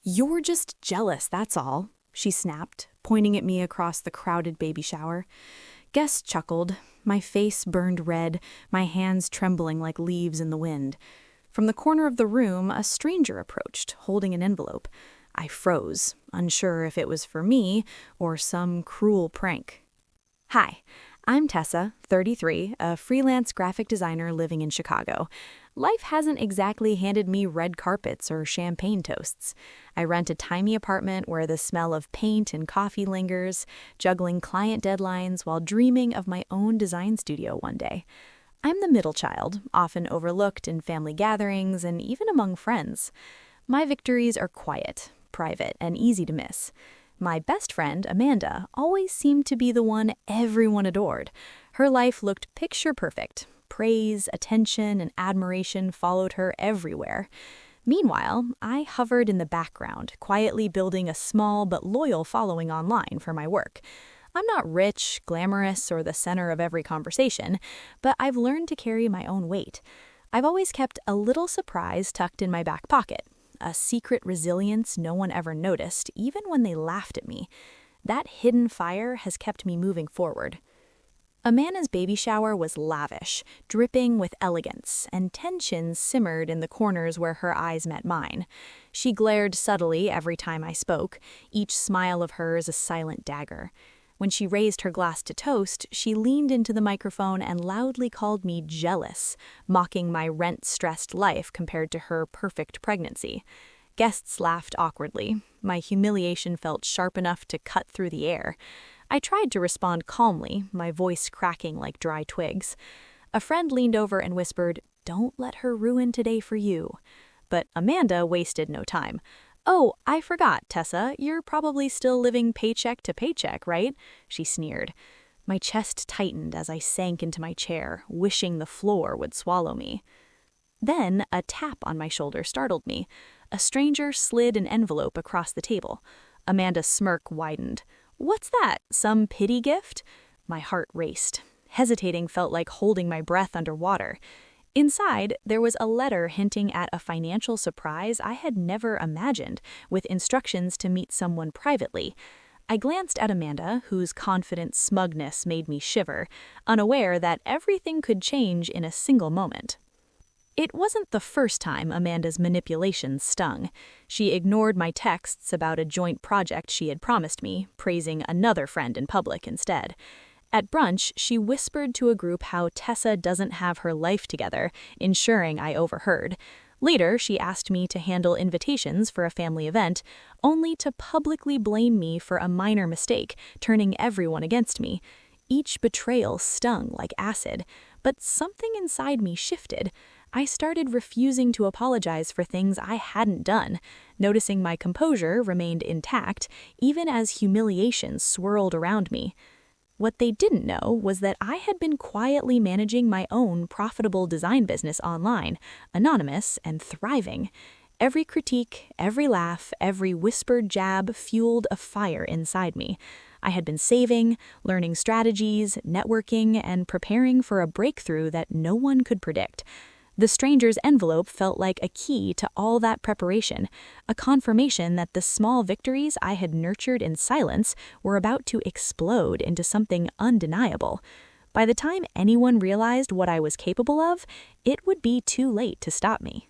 "You're just jealous, that's all," she snapped, pointing at me across the crowded baby shower. Guess chuckled, my face burned red, my hands trembling like leaves in the wind. From the corner of the room, a stranger approached, holding an envelope. I froze, unsure if it was for me or some cruel prank. "Hi, I'm Tessa, 33, a freelance graphic designer living in Chicago. Life hasn't exactly handed me red carpets or champagne toasts. I rent a tiny apartment where the smell of paint and coffee lingers, juggling client deadlines while dreaming of my own design studio one day. I'm the middle child, often overlooked in family gatherings and even among friends. My victories are quiet, private, and easy to miss. My best friend, Amanda, always seemed to be the one everyone adored. Her life looked picture perfect. Praise, attention, and admiration followed her everywhere. Meanwhile, I hovered in the background, quietly building a small but loyal following online for my work. I'm not rich, glamorous, or the center of every conversation, but I've learned to carry my own weight. I've always kept a little surprise tucked in my back pocket, a secret resilience no one ever noticed, even when they laughed at me. That hidden fire has kept me moving forward. Amanda's baby shower was lavish, dripping with elegance, and tension simmered in the corners where her eyes met mine. She glared subtly every time I spoke, each smile of hers a silent dagger. When she raised her glass to toast, she leaned into the microphone and loudly called me jealous, mocking my rent-stressed life compared to her perfect pregnancy. Guests laughed awkwardly. My humiliation felt sharp enough to cut through the air. I tried to respond calmly, my voice cracking like dry twigs. A friend leaned over and whispered, "Don't let her ruin today for you." But Amanda wasted no time. "Oh, I forgot, Tessa, you're probably still living paycheck to paycheck, right?" she sneered. My chest tightened as I sank into my chair, wishing the floor would swallow me. Then a tap on my shoulder startled me. A stranger slid an envelope across the table. Amanda's smirk widened. "What's that? Some pity gift?" My heart raced. Hesitating felt like holding my breath underwater. Inside, there was a letter hinting at a financial surprise I had never imagined, with instructions to meet someone privately. I glanced at Amanda, whose confident smugness made me shiver, unaware that everything could change in a single moment. It wasn't the first time Amanda's manipulations stung. She ignored my texts about a joint project she had promised me, praising another friend in public instead. At brunch, she whispered to a group how Tessa doesn't have her life together, ensuring I overheard. Later, she asked me to handle invitations for a family event, only to publicly blame me for a minor mistake, turning everyone against me. Each betrayal stung like acid, but something inside me shifted. I started refusing to apologize for things I hadn't done, noticing my composure remained intact, even as humiliation swirled around me. What they didn't know was that I had been quietly managing my own profitable design business online, anonymous and thriving. Every critique, every laugh, every whispered jab fueled a fire inside me. I had been saving, learning strategies, networking, and preparing for a breakthrough that no one could predict. The stranger's envelope felt like a key to all that preparation, a confirmation that the small victories I had nurtured in silence were about to explode into something undeniable. By the time anyone realized what I was capable of, it would be too late to stop me.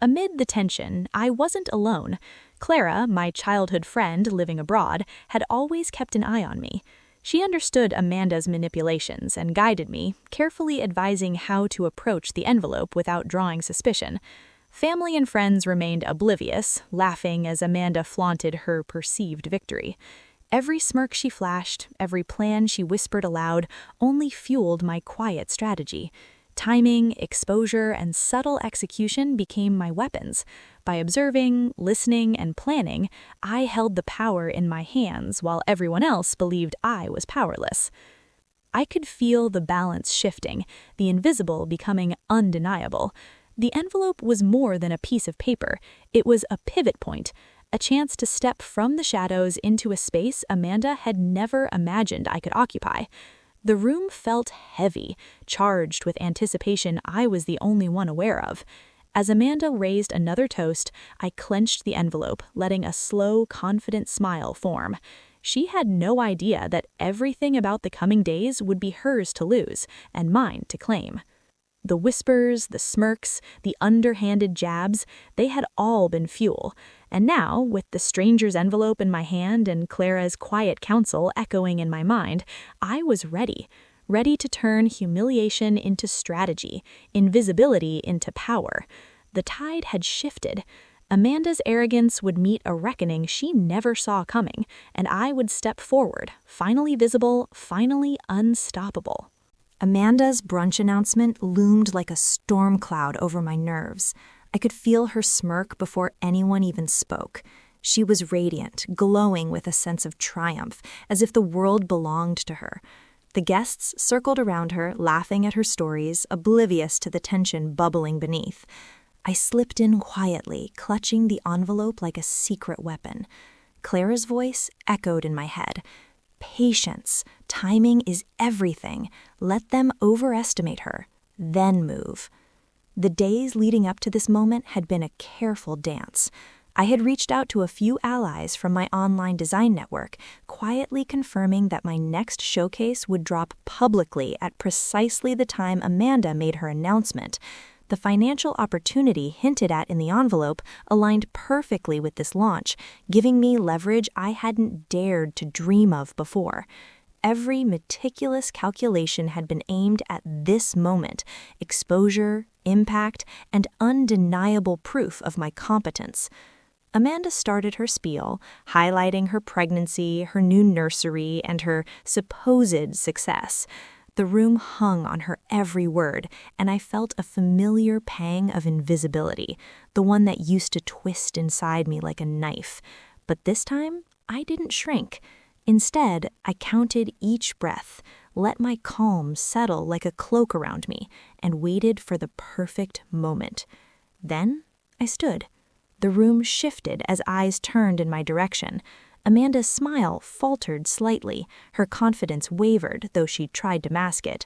Amid the tension, I wasn't alone. Clara, my childhood friend living abroad, had always kept an eye on me. She understood Amanda's manipulations and guided me, carefully advising how to approach the envelope without drawing suspicion. Family and friends remained oblivious, laughing as Amanda flaunted her perceived victory. Every smirk she flashed, every plan she whispered aloud, only fueled my quiet strategy. Timing, exposure, and subtle execution became my weapons. By observing, listening, and planning, I held the power in my hands while everyone else believed I was powerless. I could feel the balance shifting, the invisible becoming undeniable. The envelope was more than a piece of paper. It was a pivot point, a chance to step from the shadows into a space Amanda had never imagined I could occupy. The room felt heavy, charged with anticipation I was the only one aware of. As Amanda raised another toast, I clenched the envelope, letting a slow, confident smile form. She had no idea that everything about the coming days would be hers to lose and mine to claim. The whispers, the smirks, the underhanded jabs, they had all been fuel. And now, with the stranger's envelope in my hand and Clara's quiet counsel echoing in my mind, I was ready to turn humiliation into strategy, invisibility into power. The tide had shifted. Amanda's arrogance would meet a reckoning she never saw coming, and I would step forward, finally visible, finally unstoppable. Amanda's brunch announcement loomed like a storm cloud over my nerves. I could feel her smirk before anyone even spoke. She was radiant, glowing with a sense of triumph, as if the world belonged to her. The guests circled around her, laughing at her stories, oblivious to the tension bubbling beneath. I slipped in quietly, clutching the envelope like a secret weapon. Clara's voice echoed in my head. Patience. Timing is everything. Let them overestimate her, then move. The days leading up to this moment had been a careful dance. I had reached out to a few allies from my online design network, quietly confirming that my next showcase would drop publicly at precisely the time Amanda made her announcement. The financial opportunity hinted at in the envelope aligned perfectly with this launch, giving me leverage I hadn't dared to dream of before. Every meticulous calculation had been aimed at this moment: exposure, impact, and undeniable proof of my competence. Amanda started her spiel, highlighting her pregnancy, her new nursery, and her supposed success. The room hung on her every word, and I felt a familiar pang of invisibility, the one that used to twist inside me like a knife. But this time, I didn't shrink. Instead, I counted each breath, let my calm settle like a cloak around me, and waited for the perfect moment. Then I stood. The room shifted as eyes turned in my direction. Amanda's smile faltered slightly. Her confidence wavered, though she tried to mask it.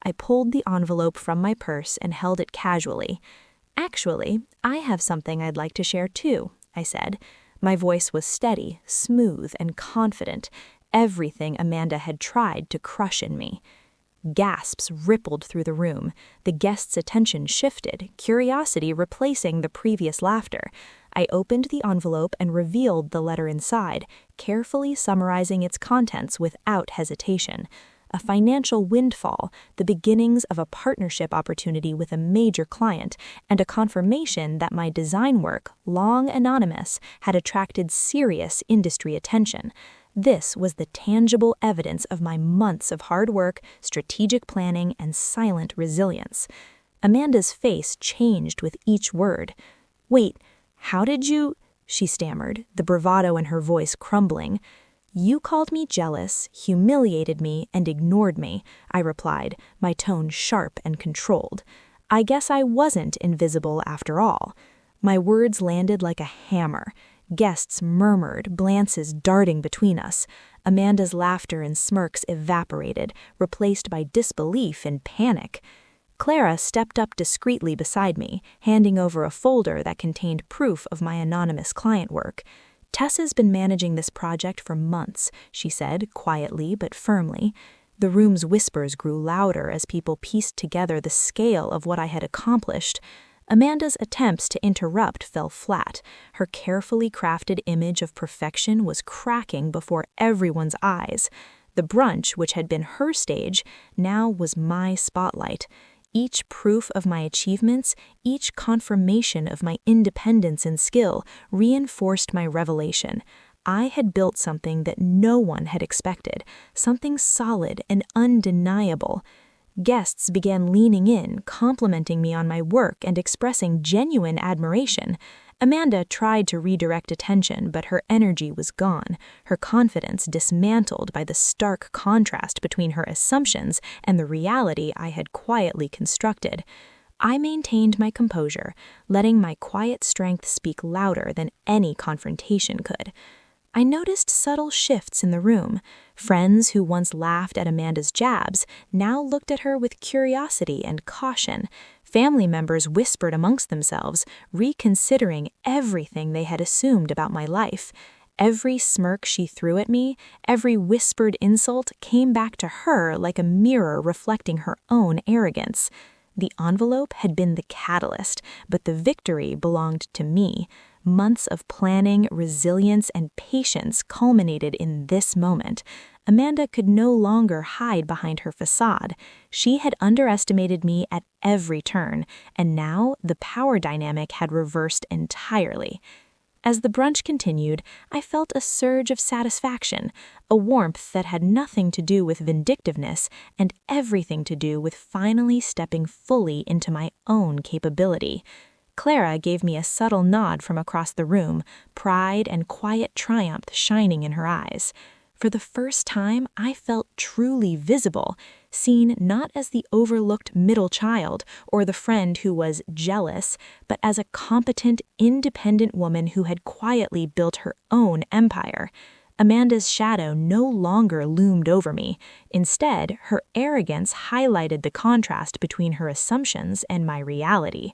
I pulled the envelope from my purse and held it casually. "Actually, I have something I'd like to share too," I said. My voice was steady, smooth, and confident, everything Amanda had tried to crush in me. Gasps rippled through the room. The guests' attention shifted, curiosity replacing the previous laughter. I opened the envelope and revealed the letter inside, carefully summarizing its contents without hesitation. A financial windfall, the beginnings of a partnership opportunity with a major client, and a confirmation that my design work, long anonymous, had attracted serious industry attention. This was the tangible evidence of my months of hard work, strategic planning, and silent resilience. Amanda's face changed with each word. "Wait, how did you—" she stammered, the bravado in her voice crumbling. "You called me jealous, humiliated me, and ignored me," I replied, my tone sharp and controlled. "I guess I wasn't invisible after all." My words landed like a hammer. Guests murmured, glances darting between us. Amanda's laughter and smirks evaporated, replaced by disbelief and panic. Clara stepped up discreetly beside me, handing over a folder that contained proof of my anonymous client work. "Tessa's been managing this project for months," she said, quietly but firmly. The room's whispers grew louder as people pieced together the scale of what I had accomplished. Amanda's attempts to interrupt fell flat. Her carefully crafted image of perfection was cracking before everyone's eyes. The brunch, which had been her stage, now was my spotlight. Each proof of my achievements, each confirmation of my independence and skill reinforced my revelation. I had built something that no one had expected, something solid and undeniable. Guests began leaning in, complimenting me on my work and expressing genuine admiration. Amanda tried to redirect attention, but her energy was gone, her confidence dismantled by the stark contrast between her assumptions and the reality I had quietly constructed. I maintained my composure, letting my quiet strength speak louder than any confrontation could. I noticed subtle shifts in the room. Friends who once laughed at Amanda's jabs now looked at her with curiosity and caution. Family members whispered amongst themselves, reconsidering everything they had assumed about my life. Every smirk she threw at me, every whispered insult came back to her like a mirror reflecting her own arrogance. The envelope had been the catalyst, but the victory belonged to me. Months of planning, resilience, and patience culminated in this moment. Amanda could no longer hide behind her facade. She had underestimated me at every turn, and now the power dynamic had reversed entirely. As the brunch continued, I felt a surge of satisfaction, a warmth that had nothing to do with vindictiveness and everything to do with finally stepping fully into my own capability. Clara gave me a subtle nod from across the room, pride and quiet triumph shining in her eyes. For the first time, I felt truly visible, seen not as the overlooked middle child or the friend who was jealous, but as a competent, independent woman who had quietly built her own empire. Amanda's shadow no longer loomed over me. Instead, her arrogance highlighted the contrast between her assumptions and my reality.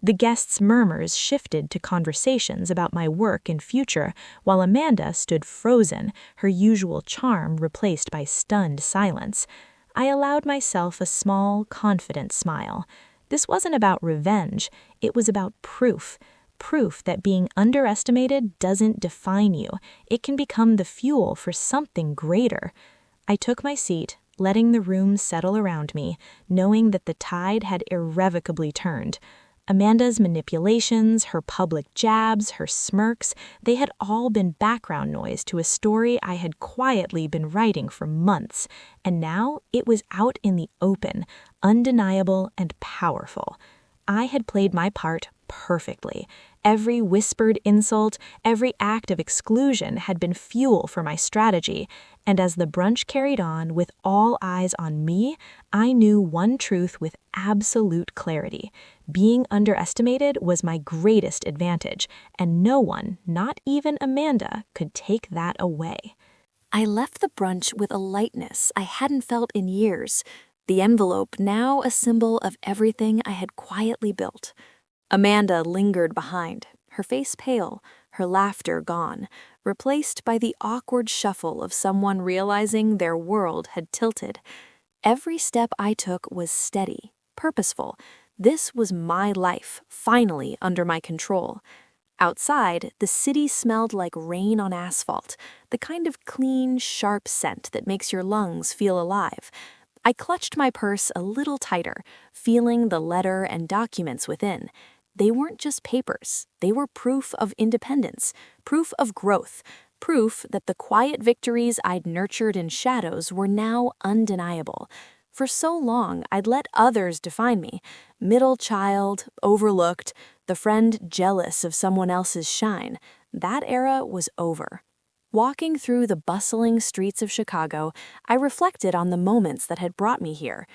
The guests' murmurs shifted to conversations about my work and future, while Amanda stood frozen, her usual charm replaced by stunned silence. I allowed myself a small, confident smile. This wasn't about revenge, it was about proof. Proof that being underestimated doesn't define you. It can become the fuel for something greater. I took my seat, letting the room settle around me, knowing that the tide had irrevocably turned. Amanda's manipulations, her public jabs, her smirks, they had all been background noise to a story I had quietly been writing for months, and now it was out in the open, undeniable and powerful. I had played my part perfectly. Every whispered insult, every act of exclusion had been fuel for my strategy, and as the brunch carried on with all eyes on me, I knew one truth with absolute clarity. Being underestimated was my greatest advantage, and no one, not even Amanda, could take that away. I left the brunch with a lightness I hadn't felt in years, the envelope now a symbol of everything I had quietly built. Amanda lingered behind, her face pale, her laughter gone, replaced by the awkward shuffle of someone realizing their world had tilted. Every step I took was steady, purposeful. This was my life, finally under my control. Outside, the city smelled like rain on asphalt, the kind of clean, sharp scent that makes your lungs feel alive. I clutched my purse a little tighter, feeling the letter and documents within. They weren't just papers, they were proof of independence, proof of growth, proof that the quiet victories I'd nurtured in shadows were now undeniable. For so long, I'd let others define me. Middle child, overlooked, the friend jealous of someone else's shine. That era was over. Walking through the bustling streets of Chicago, I reflected on the moments that had brought me here.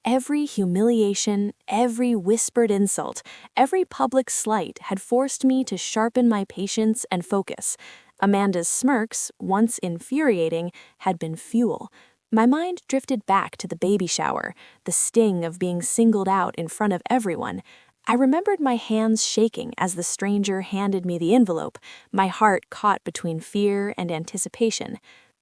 Every humiliation, every whispered insult, every public slight had forced me to sharpen my patience and focus. Amanda's smirks, once infuriating, had been fuel. My mind drifted back to the baby shower, the sting of being singled out in front of everyone. I remembered my hands shaking as the stranger handed me the envelope, my heart caught between fear and anticipation.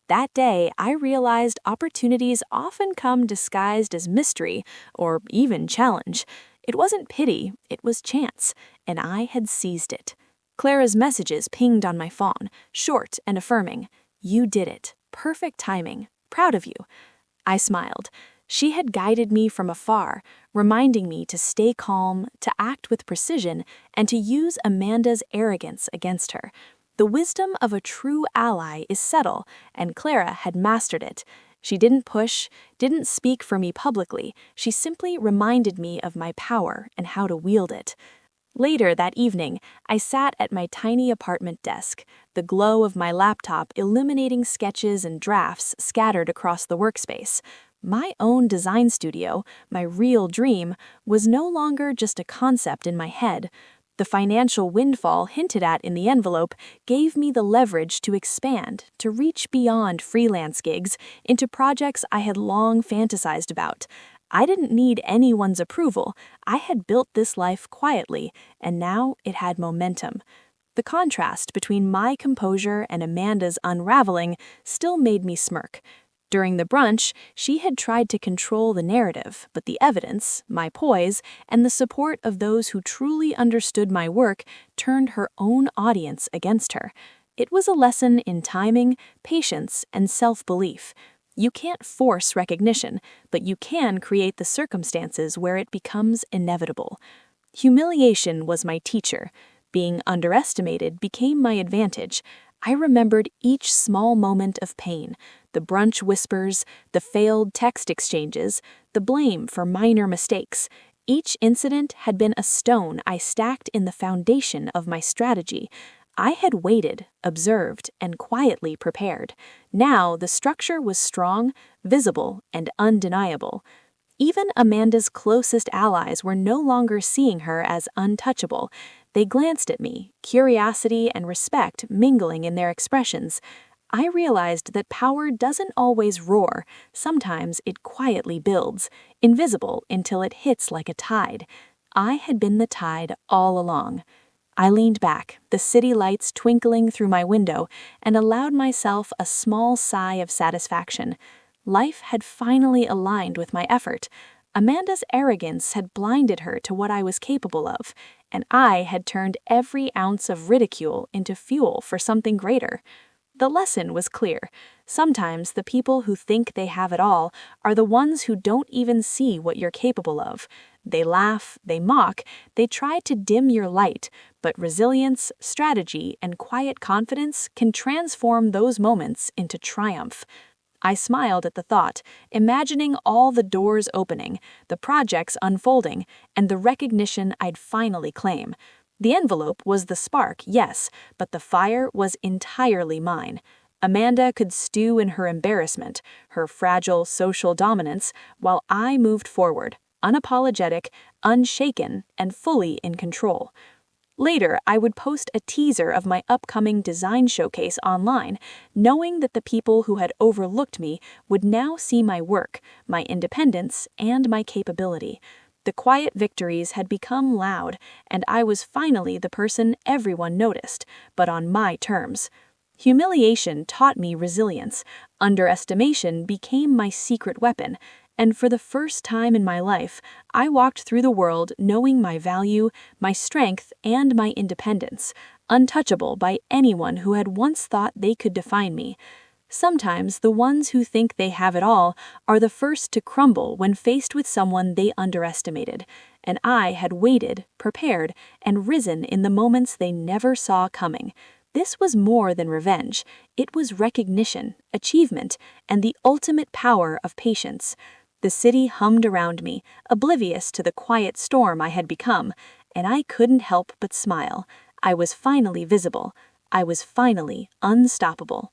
That day, I realized opportunities often come disguised as mystery or even challenge. It wasn't pity, it was chance, and I had seized it. Clara's messages pinged on my phone, short and affirming. "You did it. Perfect timing. Proud of you." I smiled. She had guided me from afar, reminding me to stay calm, to act with precision, and to use Amanda's arrogance against her. The wisdom of a true ally is subtle, and Clara had mastered it. She didn't push, didn't speak for me publicly. She simply reminded me of my power and how to wield it. Later that evening, I sat at my tiny apartment desk, the glow of my laptop illuminating sketches and drafts scattered across the workspace. My own design studio, my real dream, was no longer just a concept in my head. The financial windfall hinted at in the envelope gave me the leverage to expand, to reach beyond freelance gigs into projects I had long fantasized about. I didn't need anyone's approval. I had built this life quietly, and now it had momentum. The contrast between my composure and Amanda's unraveling still made me smirk. During the brunch, she had tried to control the narrative, but the evidence, my poise, and the support of those who truly understood my work turned her own audience against her. It was a lesson in timing, patience, and self-belief. You can't force recognition, but you can create the circumstances where it becomes inevitable. Humiliation was my teacher. Being underestimated became my advantage. I remembered each small moment of pain, the brunch whispers, the failed text exchanges, the blame for minor mistakes. Each incident had been a stone I stacked in the foundation of my strategy. I had waited, observed, and quietly prepared. Now the structure was strong, visible, and undeniable. Even Amanda's closest allies were no longer seeing her as untouchable. They glanced at me, curiosity and respect mingling in their expressions. I realized that power doesn't always roar. Sometimes it quietly builds, invisible until it hits like a tide. I had been the tide all along. I leaned back, the city lights twinkling through my window, and allowed myself a small sigh of satisfaction. Life had finally aligned with my effort. Amanda's arrogance had blinded her to what I was capable of, and I had turned every ounce of ridicule into fuel for something greater. The lesson was clear. Sometimes the people who think they have it all are the ones who don't even see what you're capable of. They laugh, they mock, they try to dim your light, but resilience, strategy, and quiet confidence can transform those moments into triumph. I smiled at the thought, imagining all the doors opening, the projects unfolding, and the recognition I'd finally claim. The envelope was the spark, yes, but the fire was entirely mine. Amanda could stew in her embarrassment, her fragile social dominance, while I moved forward, unapologetic, unshaken, and fully in control. Later, I would post a teaser of my upcoming design showcase online, knowing that the people who had overlooked me would now see my work, my independence, and my capability. The quiet victories had become loud, and I was finally the person everyone noticed, but on my terms. Humiliation taught me resilience. Underestimation became my secret weapon. And for the first time in my life, I walked through the world knowing my value, my strength, and my independence, untouchable by anyone who had once thought they could define me. Sometimes the ones who think they have it all are the first to crumble when faced with someone they underestimated, and I had waited, prepared, and risen in the moments they never saw coming. This was more than revenge. It was recognition, achievement, and the ultimate power of patience. The city hummed around me, oblivious to the quiet storm I had become, and I couldn't help but smile. I was finally visible. I was finally unstoppable.